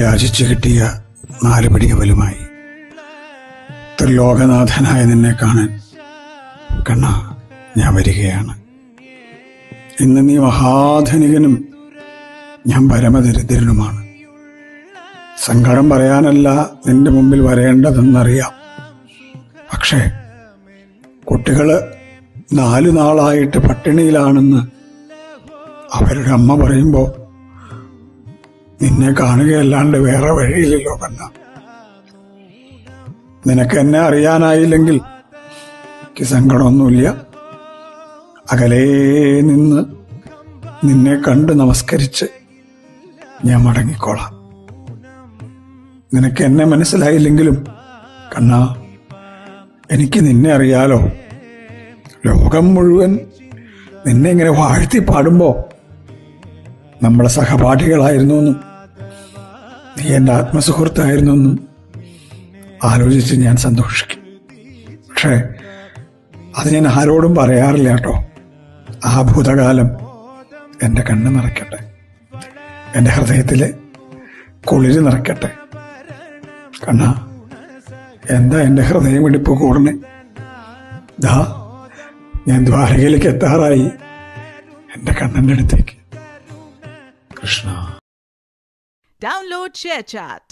യാചിച്ചു കിട്ടിയ 4 പിടികവലുമായി ത്രിലോകനാഥനായ നിന്നെ കാണാൻ കണ്ണ ഞാൻ വരികയാണ്. ഇന്ന് നീ മഹാധനികനും ഞാൻ പരമദരിദ്രനുമാണ്. സങ്കടം പറയാനല്ല നിന്റെ മുമ്പിൽ വരേണ്ടതെന്നറിയാം. പക്ഷേ കുട്ടികള് 4 നാളായിട്ട് പട്ടിണിയിലാണെന്ന് അവരുടെ അമ്മ പറയുമ്പോൾ നിന്നെ കാണുകയല്ലാണ്ട് വേറെ വഴിയില്ലല്ലോ കണ്ണ. നിനക്ക് എന്നെ അറിയാനായില്ലെങ്കിൽ എനിക്ക് സങ്കടമൊന്നുമില്ല. അകലേ നിന്ന് നിന്നെ കണ്ട് നമസ്കരിച്ച് ഞാൻ മടങ്ങിക്കോളാം. നിനക്ക് എന്നെ മനസ്സിലായില്ലെങ്കിലും കണ്ണ, എനിക്ക് നിന്നെ അറിയാലോ. ലോകം മുഴുവൻ നിന്നെ ഇങ്ങനെ വാഴ്ത്തി പാടുമ്പോ നമ്മളെ സഹപാഠികളായിരുന്നു എന്നും നീ എൻ്റെ ആത്മസുഹൃത്തായിരുന്നു എന്നും ആലോചിച്ച് ഞാൻ സന്തോഷിക്കും. പക്ഷേ അത് ഞാൻ ആരോടും പറയാറില്ല കേട്ടോ. ആ ഭൂതകാലം എൻ്റെ കണ്ണ് നിറയ്ക്കട്ടെ, എൻ്റെ ഹൃദയത്തിലെ കുളിര് നിറയ്ക്കട്ടെ. കണ്ണ, എന്താ എൻ്റെ ഹൃദയമിടിപ്പ് കൂടണേ? ദാ ഞാൻ ദ്വാരകയിലേക്ക് എത്താറായി, എൻ്റെ കണ്ണൻ്റെ അടുത്തേക്ക്. കൃഷ്ണ. Download ShareChat.